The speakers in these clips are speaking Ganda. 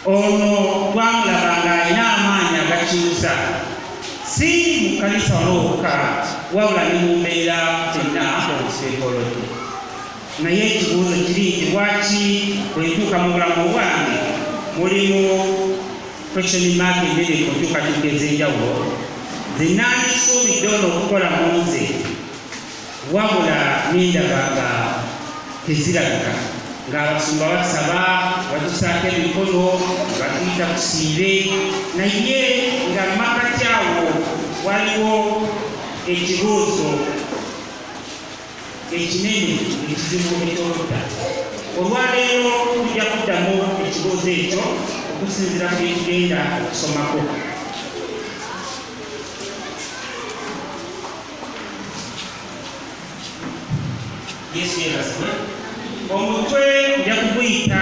ono twamulabanga alina amaanyi agakyusa si mu kanisa olwokka wabula ne mu mbeera zenna obuswekolodde. Naye ekibuuzo kiri nti lwaki bwentuuka mu bulamu bwange mulimu question mark ennene ku nkyukakyuka ez'enjawulo zenna ndisuubidde ono okukola mu nze wabula nendabanga tezirabika ng'abasumba batusaba batusaako emikono batuyita tusiibe naye nga mmakati awo waliwo ekibuuzo ekinene ekizibu ekyoludda. Olwaleero tujja kuddamu ekibuuzo ekyo okusinziira ku byetugenda okusomako. Yesu yeebazibwe. Omutwe nja kuguyita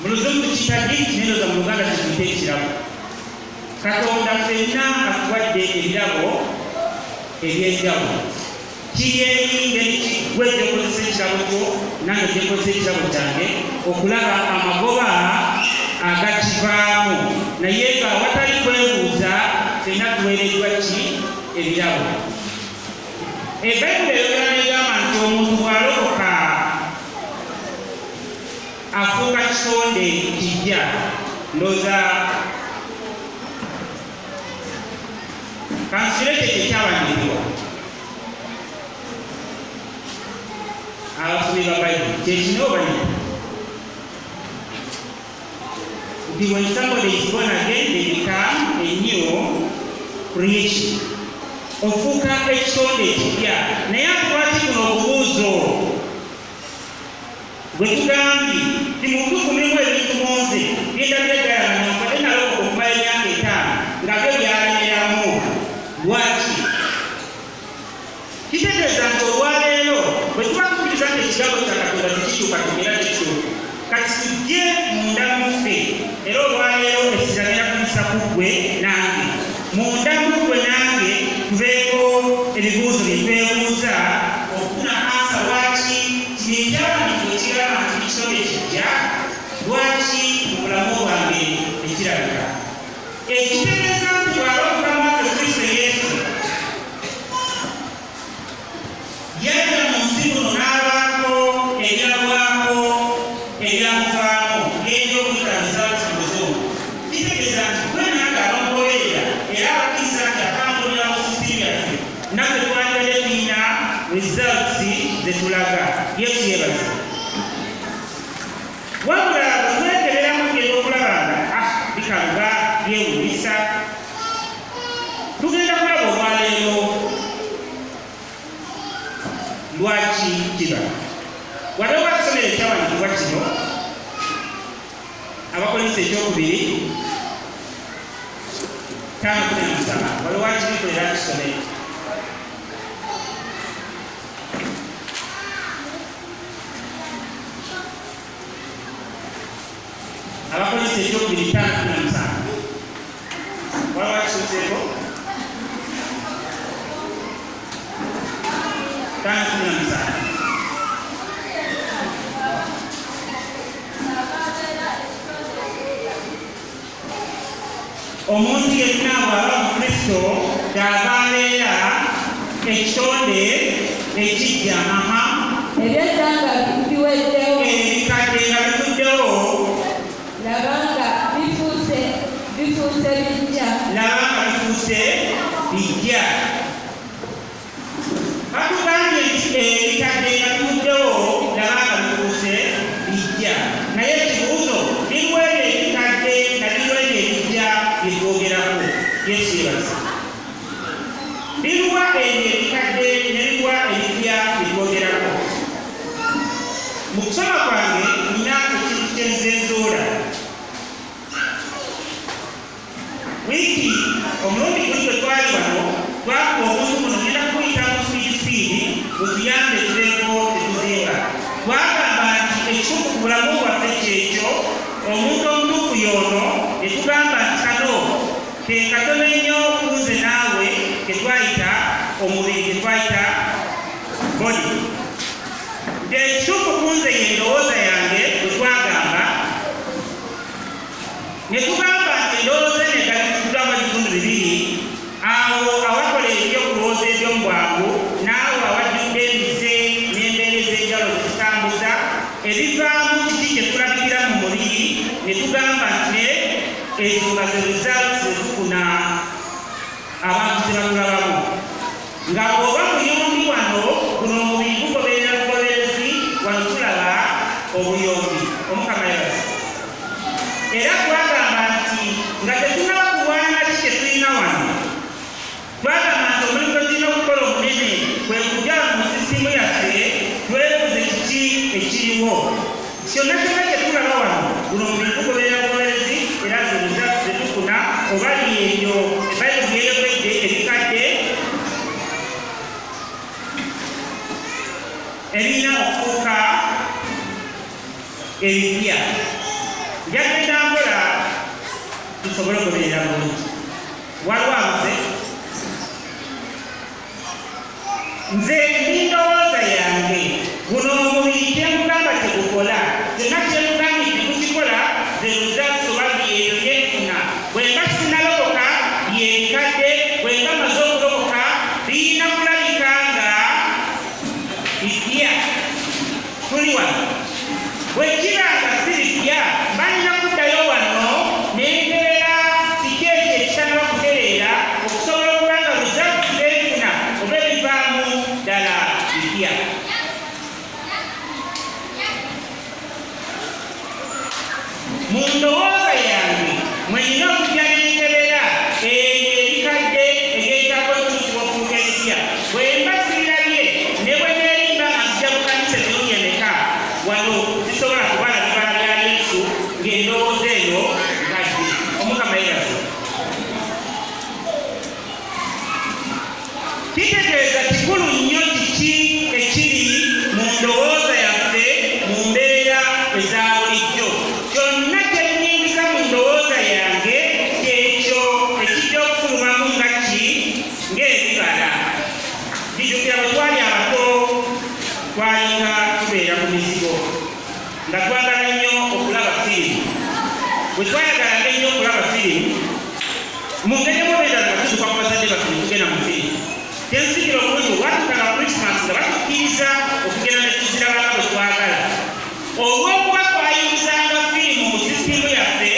mu Luzungu tukiyita gift, neroza mu Luganda tukiyita ekirabo. Katonda ffenna atuwadde ebirabo eby'enjawulo. Kiri engeri gwe gyekozesa ekirabo kyo nange gyekozesa ekirabo kyange okulaba amagoba agakivaamu, naye nga watali kwebuuza ffenna tuweereddwa ki ebirabo. Ebbayibuli eyogera negamba nti omuntu bw'alokoka afuuka kitonde kijja. Ndowooza kansule ekyo ekyawandiikibwa abasomi ba Bayibuli kyekino obalina nti when somebody is born again they become a new creation. Ofuuka ekitonde ekipya. Naye akwati kuno obubuuzo gwe tugambye ti mu butuufu mulimu ebintu munze byendabyegaana mpadde nalo okumala emyaka 5 nga byo byalemeramu. Lwaki? Kitegeeza nti olwaleero bwe tuba tukiriza nti ekirabo kya Katonda tekikyuka tumira tekyuka kati tujje munda muffe. Era olwaleero esiramira kuyisa ku ggwe nange munda mu ggwe nange tubeeko ebibuuzo bye twebuuza okufuna ansa. Lwaki kino ekyawandiikibwa ekigamba nti ekitonde kijja, lwaki mu bulamu bwange ekirabika? Ekitegeeza nti bw'alokoka mu Kristo Yesu yajja mu nsi muno n'abaako ebyabwako ebyamuvaamu ng'ebyokuyita results muzungu. Kitegeeza nti gwe nange abamugoberera era abakkiriza nti atambulira mu sisitimu yaffe naffe twandibadde tulina results ze tulaga. Yesu yeebaza. Wabula bwe twegereramu ngeri okulaba nga bikaluba byewulisa, tugenda kulaba olwaleero lwaki kiba. Waliwo batusomera ekyawandiikibwa kino Abakolinso ekyokubiri 5:17. Waliwo wakibikolera tusomere. Abakolinso ekyokubiri 5:17. Waliwo wakisozeeko 5:17. Omuntu yenna bw'aba mu Kristo gy'abeera ekitonde ekijja. Eby'eggwanga biweddewo, ebikadde nga bivuddewo, laba nga bifuuse bijja. laba nga bifuuse bijja. Batugambye nti ebikadde nga bivuddewo, laba nga bifuuse bijja. Naye ekibuuzo biriwo ebyo ebikadde na biriwo ebyo ebijja byetwogerako. Yesu yeebaza. Biriwa ebyo ebikadde ne biriwa ebijja byetwogerako. Mu kusoma kwange nina ekintu kye nzenzoola. Wiiki omulundi guli gwe twali wano twakuba omuntu muno genda kuyita mu sipiidi butuyambe tubeeko tetuzimba. Twagamba nti ekikumu ku bulamu bwaffe kyekyo omuntu omutuufu y'ono ne tugamba nti kano ke katono ennyo kunze naawe ke twayita omubiri, ke twayita body. ekituufu kunze endowooza yange twagamba ne tugamba nti endowooza negalitugamba ebitundu bibiri, awo awakola ebyokulowooza eby'omu bwangu n'awo awajjudde emize n'embeera ez'enjalo zitutambuza ebivaamu kiki kye tulabikira mu mubiri ne tugamba nti ezo nga ze results ezifuna abantu ze batulabamu nga oba muyombi wano guno omubiri gugoberera bugoberezi wano tulaba obuyombi. Omukama yebaze. Era twagamba nti nga tetunaba kulwana ki kye tulina wano, twagamba nti omulimu gwe tulina okukola omunene kwe kujja mu sisimu yaffe twebuze kiki ekiriwo. Kyonna kyonna kye tulaba wano guno omubiri gugoberera bugoberezi era ze results ze tufuna oba ebyo ebayibuli byeyokedde ebikadde ebirina okufuuka ebipya. Njagenda mpola tusobole okugoberera bulungi. Waliwo abuze nze ndowooza yange guno omubiri kyemugamba tegukola kyonna kyemugambye tekukikola ze results oba byeyo byefuna bwenga sinalokoka yebikadde bwenga maze okulokoka birina kulabika nga bipya. Tuli wano bwekiba nga si bipya balina kuddayo wano nengerera kiki ekyo ekitanaba kutereera okusobola okuba nga results zefuna oba ebivaamu ddala bipya. Mu ndowooza yange mwenina okujja n'enkeberera eyo ebikadde ebyetaaga okutuusibwa okufuuka ebipya. Bwe mba sirabye ne bwe neerimba nga nzija mu kanisa emirundi emeka wano zisobola kubala bibala bya Yesu ng'endowooza eyo nkadde. Omukama yebaze. Kitegeeza kikulu nnyo kiki ekiri mu ndowooza yaffe mu mbeera eza bulijjo. Kyonna kye nnyingiza mu ndowooza yange kyekyo ekijja okufulumamu nga ki ng'ebibala. Jjukira bwe twali abato twalinga tubeera ku mizigo nga twagala nnyo okulaba firimu. Bwe twayagalanga ennyo okulaba firimu mu ngeri mubeera nga tutuuka ku bazadde baffe ne tugenda mu firimu. Tenzikira obulungi olwatukanga Christmas nga batukkiriza okugenda ne tuziraba nga bwe twagala. Olw'okuba twayinzanga firimu mu sisimu yaffe,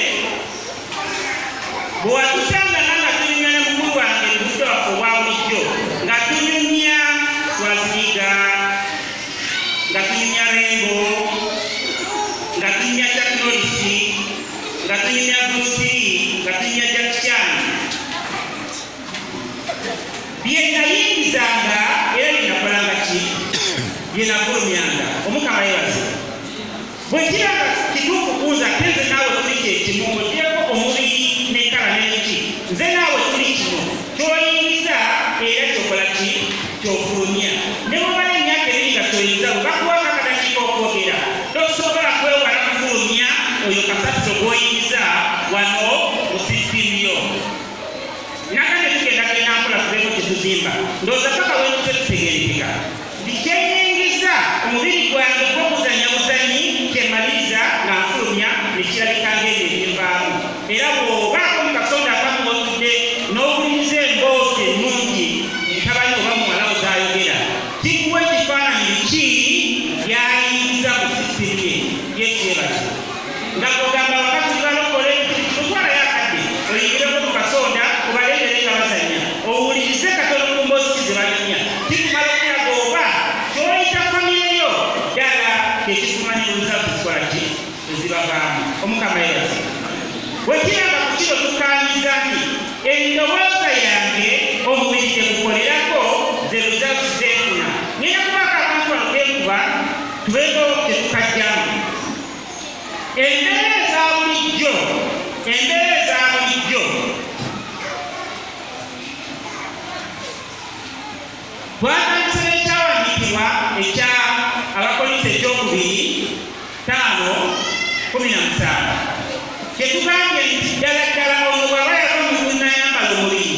bwe watusanganga nga tunyumya ne mukulu wange budde waffe obwa bulijjo nga tunyumya Swaziniga, nga tunyumya Rembo, nga tunyumya Jack Norris, nga tunyumya Bruce Lee, nga tunyumya Jackie Chan. Bye nayingizanga era bye nakolanga ki bye nafulumyanga. Omukama yebaze. Bwe kiranga kituufu kunze ate nze naawe tuli kyekimu oteeko omubiri n'enkala n'eki nze naawe tuli kino kyoyingiza era kyokola ki kyofulumya. Ne bwobala emyaka ebiri nga kyoyinza bwe bakuwako akadakiika okwogera tosobola kwewala kufulumya oyo kasatiso gwoyingiza wano mu sisimu yo. Nakane tugendagenda mpola tubeeko kyetuzimba ndowooza paka wentuze tutegerekeka nti kyenyingiza omubiri gwange gw'okuzanya buzanyi kyemaliriza nga nfulumya nekirabika ng'ebyo ebinvaamu. Era bw'obaako mu kasonda akamu otudde n'owuliriza emboozi ennungi mutabani oba muwalawo z'ayogera kikuwa ekifaananyi biki byayingiza mu sisimu ye. Yesu yebaze. Nga kugamba wakati balokole tutwalayo akadde oyingireko mu kasonda obalengere nga bazanya owulirize katono ku mboozi ze balinya kikumala okulaga oba kyoyita famire yo ddala kyekikumanyiriza kukikola ki ezibavaamu. Omukama yebaze. Bwe kiranga ku kino tukaanyiza nti endowooza yange omubiri tegukolerako ze results zeefuna. Ngenda kubaako abantu bano twekuba tubeeko tetukajjamu. Embeera eza bulijjo twatandise n'ekyawandiikibwa ekya Abakolinto ekyokubiri 5:17 kyetugambye nti ddala ddala ono bw'aba yava mu gunnayambala omubiri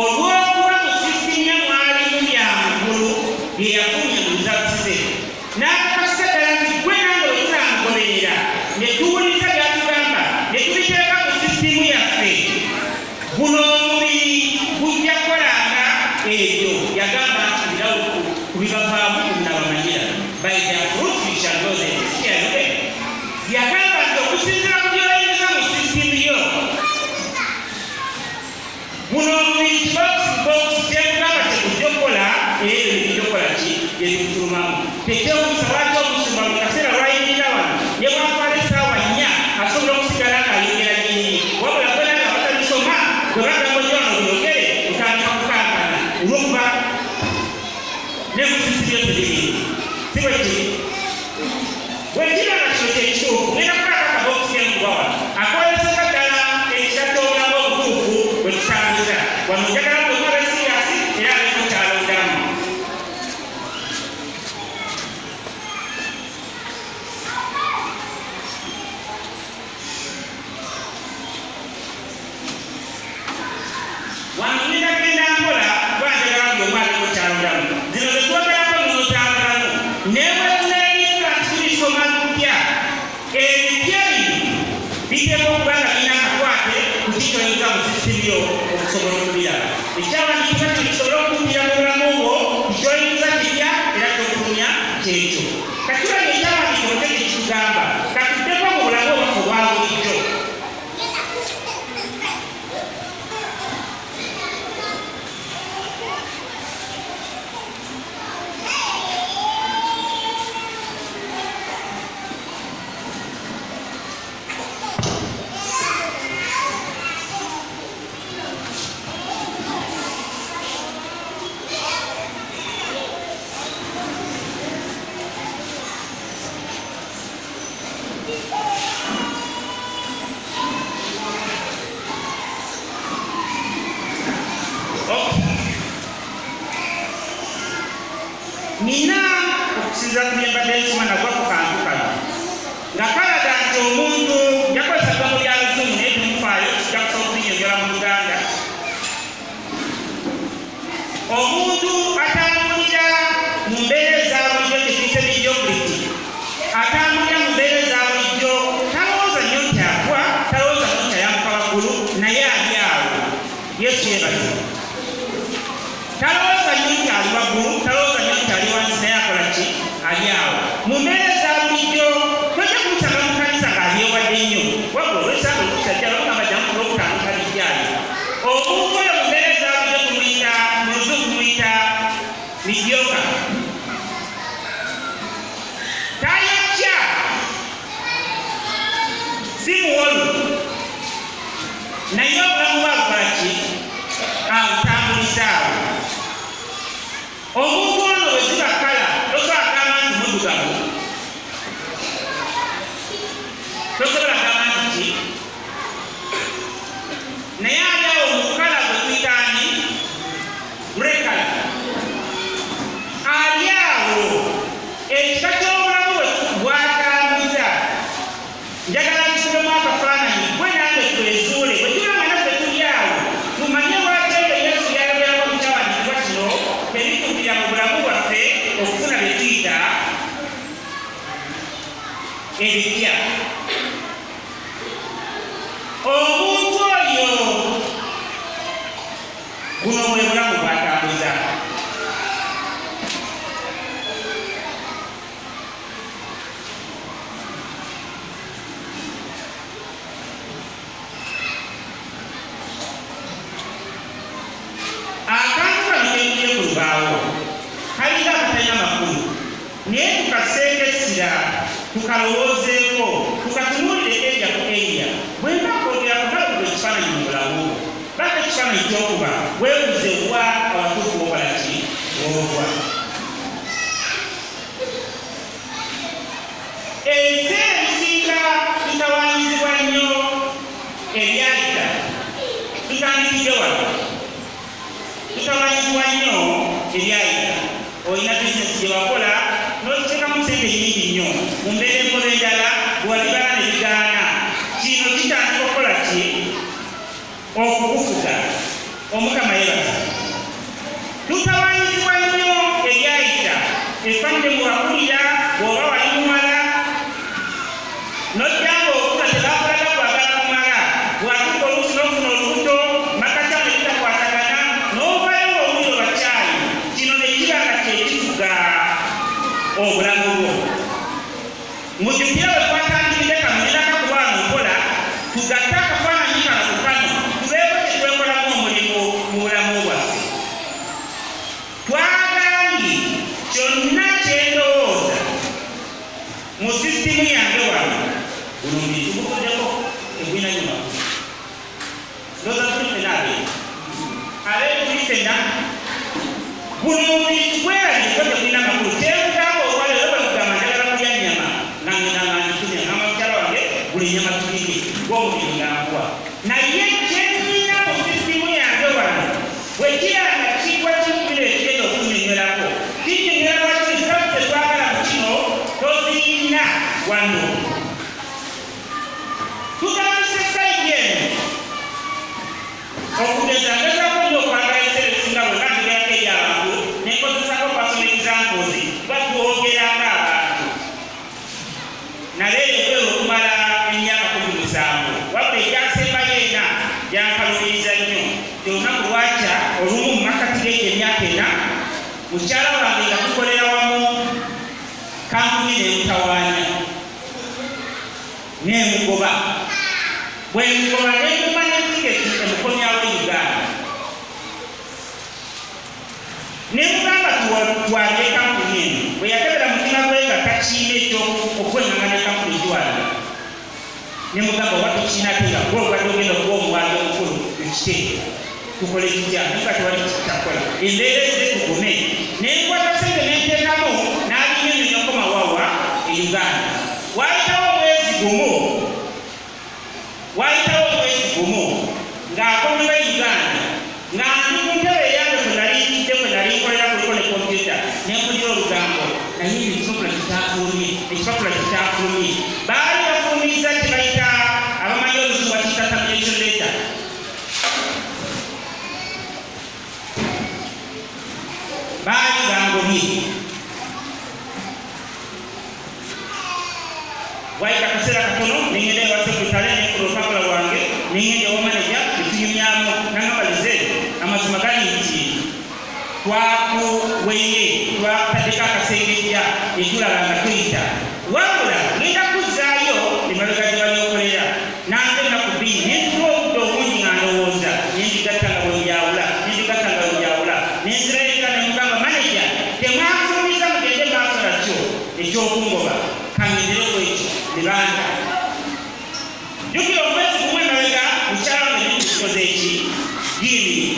olw'okuba mu sisinya mwalimu bya mukulu bye yafunye mu results ze n'akakasa kubibavaamu kunabamanyira by their fruits you shall know them. Sikyalube yagamba nti okusinziira ku byoyinza mu sisitimu yo guno omubiri kiboksi kyekugamba tekujja okukola era ebyo bijja okukola ki byebitulumamu tekyewuusa lwaki omusumba mu kaseera lwayimirira wano ne bwatwala essaawa 4 asobola okusigala ng'ayogera nnyini wabula gwena nga batabisoma gwe bagamba gyano biyogere otandika kukankana olwokuba ne musisibyo tebiri si bwe kiri bwe kiba nga kino kyekituufu ngenda kukaaka akabokisi enkubawa akoleseka ddala ekisa ky'obulamu obutuufu bwe tutambuza wano njagala bwema abesiriyasi era abemukyalondamu wano ngenda genda mpola banjagala bwema abemukyalondamu zino zetwogerako munotambulamu nebwetuneeringa tubisoma tutya ebipya bino biteeka okuba nga birina akakwate ku kikyoyinza mu sisibyo okusobola okubiraba ekyawandiika kyo kisobole okukumbira mu bulamu bwo kikyoyinza kirya era kyokufulumya kyekyo kakirage ekyawandiika oteke kikugamba katuddeko mu bulamu obwaffe obwa bulijjo nina okusinza ku byembadde nsoma nagwa ku kantu kano nga kalaga nti omuntu yakozesa ggambo lya luzungu naye tumufaayo kijja kusobola okubinyonyola mu Luganda omuntu atambulira mu mbeera eza bulijjo kyetuyise mediocrity atambulira mu mbeera eza bulijjo talowooza nnyo nti agwa talowooza nnyo nti ayambuka waggulu naye ali awo Yesu yebaze talowooza nnyo nti ali waggulu talowooza nnyo nti ali wansi naye akola ki ali awo mu mbeera eza bulijjo tojja kumusanga mu kanisa ng'alyewadde nnyo wabula olwesanga olukusajja lwogamba jamu olwokutandika bijjaayo omuntu oyo mu mbeera eza bulijjo tumuyita mu luzungu tumuyita midyoka tayokya si muwolu naye obulamu bwabukola ki awutambulizaawo omuntu ono bwe ziba kala tosobola kugamba nti muddugavu tosobola kugamba nti ki naye ali awo mukala gwe tuyita ani grekala ali awo ekika ky'obulamu bwatambuza njagala tusubemu akafaananyi gwe nange twezuule bwe tubanga naffe tuli awo tumanye lwaki ebyo Yesu yayogerako mu kyawandiikibwa kino tebituukirira mu bulamu bwaffe okufuna bye tuyita ebipya omuntu oyo buno bwe bulamu bwatambuza akantu kano kekuye ku lubaawo kalinga akatalina makulu naye tukasengesira tukalowoozeeko tukatunuulire erya ku erya bwe mba kwogera kumalagula ekifaananyi mu bulamu baka ekifaananyi kyokuba weebuze wa abatuufu bokola ki wova ebiseera ebisinga tutawaanyizibwa nnyo ebyayita tutandikidde wano tutawaanyizibwa nnyo ebyayita olina bizinesi gye wakola n'okiteekamu sente nnyingi nnyo mu mbeera enkola endala bwewalibala ne bigaana kino kitandika okukola ki okukufuga omukama yebaza tutawaanyizibwa nnyo ebyayita efanide muwakulira bw'oba wali mumala n'ojjanga okuta tebakulaga kwagala kumala bwatuka oluusi n'ofuna olubuto makaca ne tutakwatagana n'ovayo ng'owulira obakyayi kino ne kiba nga kyekifuga obulamu bwo. Mujjukira bwe twatandikidde kamunyirako kubanga nkola tugatte akafaananyi kano ku kano tubeeko kye twekolamu omulimu mu bulamu bwaffe. Twagambye kyonna kyendowooza mu sisitimu yange wano bulungi tubukuddeko egwina nyuma ndowooza tuli ffena abeeru tuli ffena buno omubiri tugwerabireko tegulina makulu kyekugamba olwaleero bwe kugamba njagala kulya nnyama nga ngenda nga ndikumya ngamba mukyala wange buli nnyama tulike gw'omubiri ngankuwa naye kyetulina mu sisitimu yange wano bwe kiranga kigwa kimubiri ekigenda okunnyonnyolako kinnyonnyola lwaki sabu tetwagala mu kino toziyina wano tugambise sayidi eno okugeza ngezaako nnyo okwagala ebiseera ebisinga bwe kandigerako eri abantu nenkozesako personal examples batwogera ng'abantu naleero kwewe okumala emyaka 17 wabula ekyasembayo ena yankalubiriza nnyo olunaku lwakya olumu mu makati g'egyo emyaka ena mukyala wange nga tukolera wamu kampuni n'emutawaanya n'emugoba bwe mugoba n'emuma ne tiketi emukomyawo Uganda nemugamba twalye kampuni eno bwe yakebera mutima gwe nga takiina okwengangana kampuni egiwalala nemugamba oba tokiina te nga gwobadde ogenda okuba omuwanja omukulu ekiteeko tukole kitya nga tewali kitakola embeera eze tugume nenkwata sente nenteekamu n'abinyonyonyako mawawa e Uganda wayitawo omwezi gumu ng'akomera Uganda nga ndi ku ntebe eyange kwe nali nkolera kuliko ne kompyuta nenkulira olugambo naye ekipapula kitafulumye baali bafumiza tebayita abamanyi olusuwa kita termination letter baali bangobye wayita akaseera katono nengenda ewa sekretale nenkula olupapula lwange nengenda ewa manaja netunyumyamu nangambalize amazima gali nti twakuweye twataddeko akasengejja netulaba nga tuyita wabula ngenda kuzzaayo emabega gye wali okolera nange ennaku bbiri nentuwa obudde obungi nga ndowooza nendigatta nga bwenjawula nenzirayeka nemugamba manaja temwafumiza mugende maaso nakyo ekyokungoba kangendere kwekyo nebanda jjukira omwezi gumwe emabega mukyala wange nekitukoze eki yimiri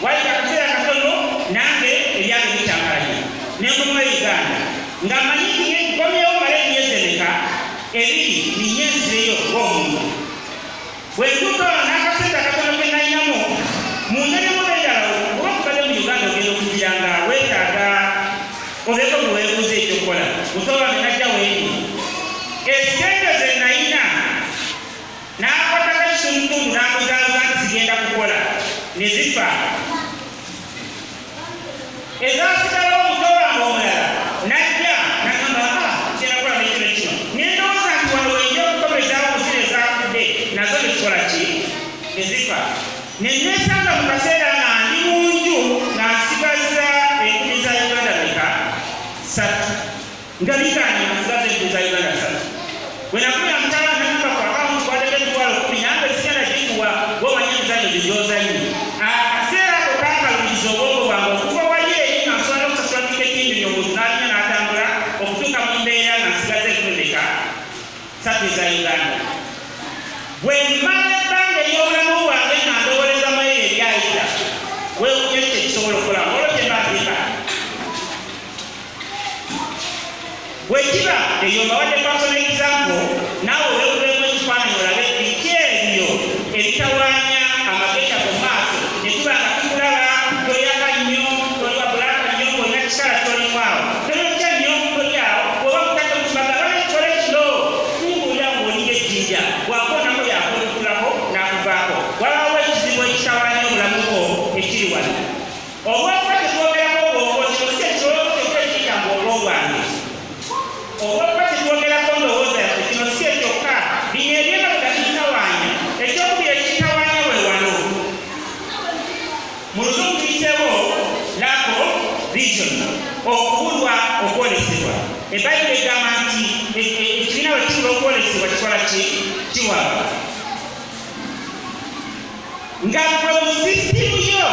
wayita akaseera katono nange ebyange bikyankalanye nenkomayo Uganda nga manyingi nkomyewo mala emyezi emeka ebiri ninye nzireyo ng'omuntu bwe ntuuka n'akaseera katono ke nalinamu mu ngeri mubendala oba okubadde mu Uganda ogenda okugira nga weetaaga obeeko bwe weebuuza ekyokukola muto wange najja weeri esente ze nalina n'akwatako ekitumutundu n'akuzaaza nti zigenda kukola ne zifa ezasigalawo omuto wange omulala najja nagamba kigenda kukola nekino kino nendowooza nti wano wenja okukomezawo muzira ezafudde nazo nezikola ki ezifa nenesanga mu kaseera nga ndi mu nju nga nsigaza enkumi za Uganda meka 3 nga biganye nsigaza enkumi za Uganda 3 bwe nakumira mukyala nakuka ku akawunti kwadeko emitwalo 10 nange sigenda gikuwa gwomanyi emizanyo gyegyozanyi akaseera ako kankalubiriza obwongo bwange okuva wali eri nga nsobola okusasula tiketi ndinyo omuntu n'alinya n'atambula okutuuka mu mbeera nga nsigaza enkumi meka 3 eza Uganda bwe mmala ebbanga ery'obulamu bwange nga ndowooleza mayiro ebyayita weewunye kyo ekisobola okukola olwo kyembateeka bwe kiba eyomba wadde personal example naawe weekulemu ekifaananyi olabe biki ebyo ebitawaanya amageta mu maaso ne tuba nga tukulaba toyaka nnyo toliwa bulaka nnyo ng'olina kisala tolimwawo toyokya nnyo tolyawo bw'oba kutadde okukibaga balekikola ekiro nkuwulira ng'olinga ejjinja bwakoonako yakolekulako n'akuvaako wabaawo ekizibu ekitawaanya obulamu bwo ekiri wano obwokuba tetwogerako bwongo kino si ekisololo kyokka ekiyitanga olwobwange obwokuba tetwogerako ndowooza yaffe kino si ekyokka bino ebyemabega kitawaanya ekyokubiri ekitawaanya okubulwa okwolesebwa. Ebbayibuli egamba nti ekibiina bwe kibula okwolesebwa kikola ki? Kiwaba. Nga gwe mu sisitimu yo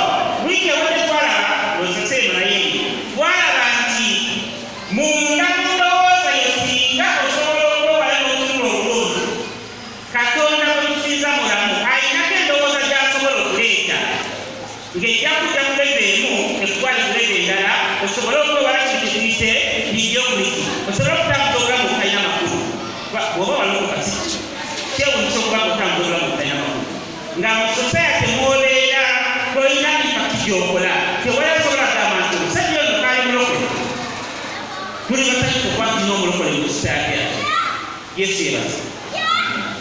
wiiki ewedde twalaba lwoseseeno naye twalaba nti munda mu ndowooza yo singa osobola okwewala n'otunula obulungi Katonda bwe tusinza mulamu ayinako endowooza gy'asobola okuleeta ng'ejja kujja mu lebe emu ekutwala ku lebe endala osobole okwewala kino kye tuyise midyokiriti osobole okutambuza obulamu butalina makulu. Bw'oba walokokasi kyewunyisa okuba ng'otambuza obulamu butalina makulu nga mu society mw'obeera tolina impakiti gy'okola tewalasobola kugamba nti omusajja ono kaali mulokole. Tuli basanyufu okuba tulina omulokole mu society yaffe. Yesu yebaza.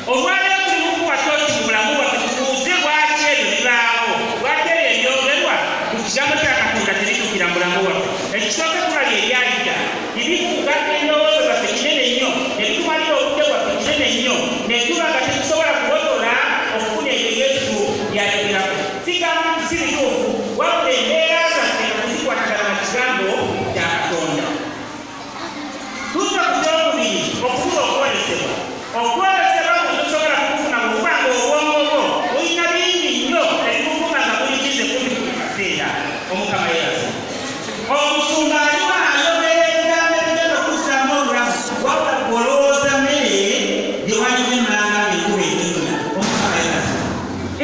Olwaleero tuli mu kukuwa tooti mu bulamu bwaffe tubuuze lwaki ebyo bibaawo lwaki ebyo ebyogerwa ku kigambo kya Katonda terituukira mu bulamu bwaffe. Ekisooka tulali ebyayita ebifuuka endowooza zaffe kinene nnyo ne bitumalira obudde bwaffe kinene nnyo ne tuba nga tetusobola kubotola okufuna ebyo Yesu byayogerako. Sigamba nti si bituufu wabula embeera zaffe nga tezikwatagana na kigambo kya Katonda. Tuusa ku kyokubiri okufuna okwolesebwa. Okwolesebwa kutosobola kukufuna bw'okuba ng'obwongo bwo bulina bingi nnyo ebikukuma nga bulikize kumpi ku kaseera. Omukama yeebazibwe. Omusumba aliwo ayogera ebigambo ebigenda okussaamu obulamu wabula olowooza mmere gye waliwo emmanga ng'enkuba etuzuna. Omukama yeebazibwe.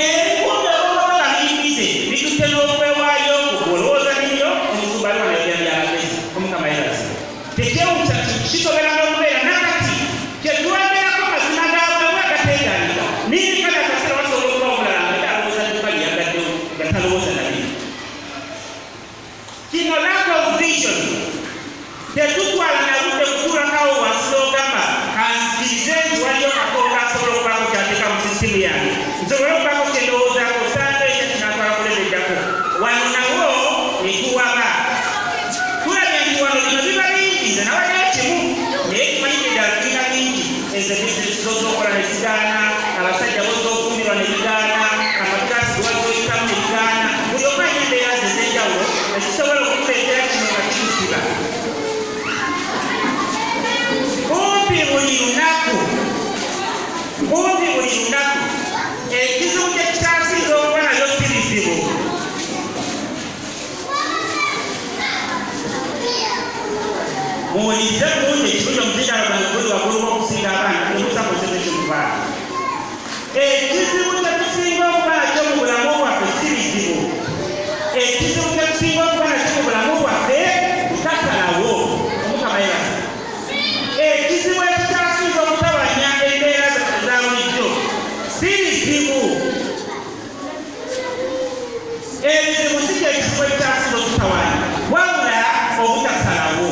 Ebikundi obuba nga biyimize bitutte n'okwewaayo olowooza nibyo omusumba aliwo ayogera by'amagezi. Omukama yeebazibwe. Tekyewuusa kisobera n'okubeera nakati kyetwogerako mazima gaabwe agateegaanika niiri kale akaseera wasobola okuba omulala nga talowooza tukali yagaddewo nga talowooza nabyo. Kino lack of vision tetutwala na budde kutuulakawo wansi n'ogamba kanzikirize nti waliyo Katonda asobola okubaako kyateeka mu sisitimu yange nsobole okubaako kyendowoozaako osanze ekyo kinatwala kulemeddako. Wano nawo ne tuwaba tulabye nti wano bino biba bingi nze nawaddeyo kimu naye kimanyike ddala tulina bingi ezo bizinesi z'okola ne zigaana abasajja boz'okufumbirwa ne bigaana amagaasi gewazoyitamu ne bigaana buli omu alina embeera ze ez'enjawulo ezisobola okutuleetera kino nga kitusiba. Kumpi buli lunaku ekizibu kye kitaasinza okuba nayo si bizibu. Muwulirize bulungi ekirungi omuzindaalo gwange guli waggulu w'okusinga abaana temusa kusebe ky'okubaana. Ekizibu kye tusinga okuba nakyo mu bulamu bwaffe si bizibu. Ekizibu kye tusinga okuba nakyo mu bulamu bwaffe butasalawo. Omukama yeebazibwe. Ekizibu ekitaasinza okutabanya embeera zaffe eza bulijjo si bizibu. Ebizibu si kye kizibu ekitaasinza okutawanya wabula obutasalawo.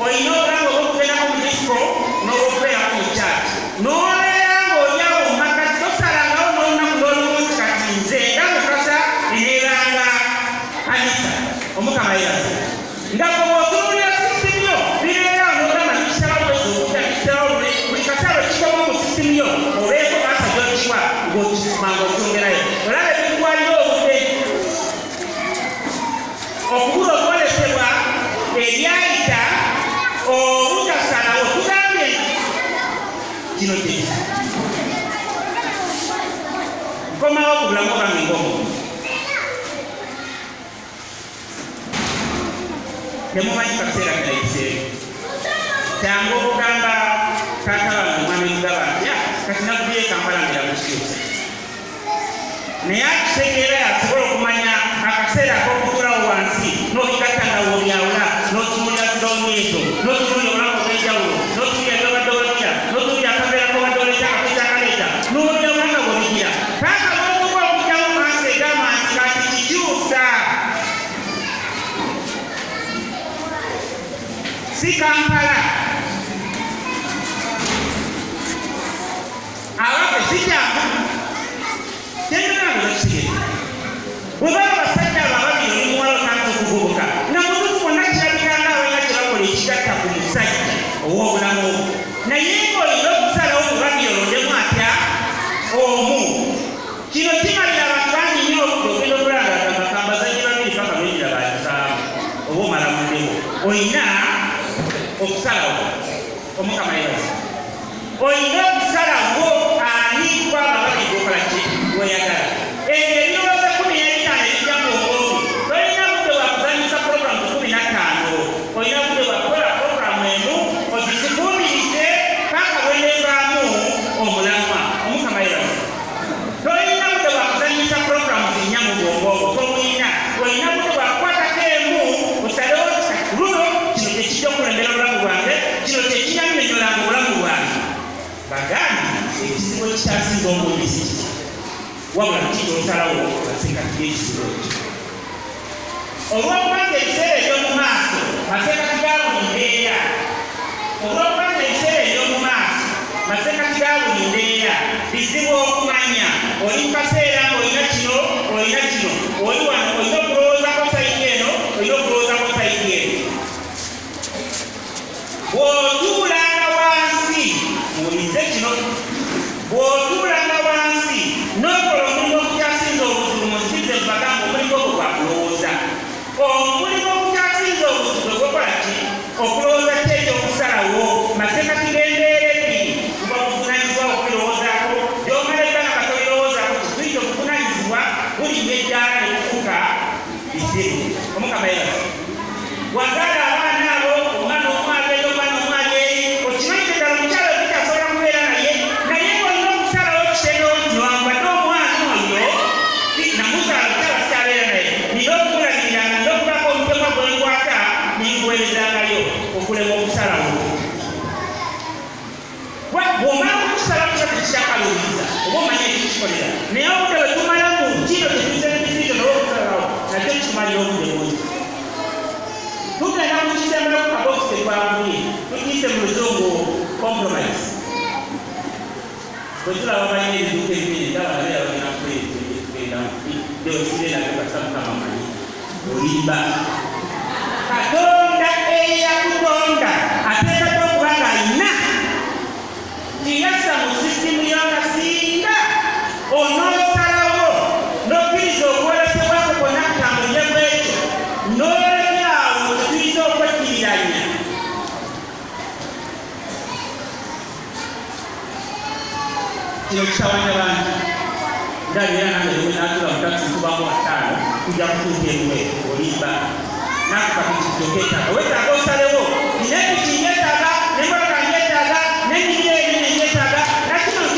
Olina obulamu obw'okubeerako mu disco n'obw'okubeerako mu kyaki n'obeera ng'olyawo mu maka tosalangawo n'olunaku n'olumunsi kati nze nga mukasa eneebanga kanisa. Omukama yeebazibwe. Nga gwe bw'otunuulira sisitimu yo bibeerawo n'ogamba nikisalawo bwezi okutya nikisalawo buli kasala ekikomo mu sisitimu yo obeeko maasa gy'okiwa ng'okisumanga okyongerayo olaba ebikutwalira obudde. Okubula okwolesebwa ebyayita obutasalawo tugambye kino kyekisa. Nkomawo ku bulamu bwange ng'omuntu. Temumanyi kaseera kanayiseeyo. Kyangu okugamba taata wange omwami mugaba nti kati nakubyeko ampalangira mu kikyusa. Naye akitegeera yasobola okumanya akaseera ak'okutuulawo wansi n'obigatta nga w'obyawula n'otunuulira ziroomu ezo n'otunuulira obulamu obw'enjawulo n'otunuulira by'obadde olagira n'otunuulira akabeera k'obadde oleeta akakozi akaleeta n'owulira obulanga bw'oligira kaaka n'okuba okugyamu maaso egamba nti kati kikyusa. Si Kampala abaffe si kyangu kyendanango zakitegeera. Bwe baba abasajja abo ababiri oli muwala otandika okuvubuka nga mutuufu bonna kirabika ng'abalina kye bakola ekigatta ku musajja ow'obulamu obwo naye ng'olina okusalawo mu babiri olondemu atya omu. Kino kimalira abantu bangi nnyo okugenda okulanga agamba kambazannyi babiri paka benjira baazaamu oba omala mundewo oyina okusalawo omukama yebaza oyina okusalawo ani kwaba babiri okola ki weyagala ebirowoozo 15 ebijja mu obwongo tolina budde bwa kuzanyisa puroguramu 15 olina budde bwa kukola puroguramu emu ogizikuumirize paka lwenevaamu omulamwa omukama yebaza tolina budde bwa kuzanyisa puroguramu zinnya mu bwongo obwo tobulina olina budde bwa kukwatako emu osalewo luno kino kyekijja okulembera obulamu bwange kino kyekinyanyonyolanga obulamu bwange bagandi ekizibu ekikyasinga obungi si kiki wabula kikyosalawo maseekati g'ekizibu ekyo olwokubanga ebiseera eby'omu maaso maseekati ga buli mbeera olwokubanga ebiseera eby'omu maaso maseekati ga buli mbeera bizibu okumanya oli mu kaseera ng'olina kino olina kino oli wano olina okulowoozako sayidi eno olina okulowoozako sayidi eno bw'otuulanga wansi muwulize kino bw'otuulanga wansi n'okola omulimu ogukyasinza obuzibu muzikize mubagamba omulimu ogwo gwa kulowooza omulimu ogukyasinza obuzibu gwokola ki okulowooza ki ekyokusalawo maseekati g'embeera ebbiri kuba obuvunanyizibwa okubirowoozaako gy'omala ebbanga katolirowoozaako kizuyita obuvunanyizibwa bulinnya eddaala ne kufuuka bizibu omukama yebaza wagaala abaana abo omwana omwageri omwana omwageri okimanyi ddala omukyala okikyasobola kubeera naye olina okusalawo kitegewo nti wambadde omwana oyo namuzaala omukyala sikyabeera naye nina okumulagiriranga nina okubako omutemwa gwenkwata ninguweerezangayo okulema okusalawo bw'omala okukisalawo kyo tekikyakalumiriza oba omanye ekikikolera naye obudde bwe tumala mu kino tetuze n'ebisiito naye okusalawo nakyo kitumalira obudde bungi tugenda mukisembera ku kabokisi twabuli tukiyise mu luzungu compromise bwe tulaba balina ebiduuka ebinene ndabalabeera bagenda kugenda deosireenagabasa mukama manyi olimba katonda eyakutonda ateekako okuba nga alina kiyasa mu sisitimu y'akasinga onoosalawo n'okkiriza okwolesebwako kwonna kutambulire bwekyo n'olekerawo tetuyinza okwekkiriranya kino kisawanya bangi ndabira nange ewe natula mutakisi tubamu 5 kujja kutuuka ewe olimba nakukapikikitoketaka wetaaga osalewo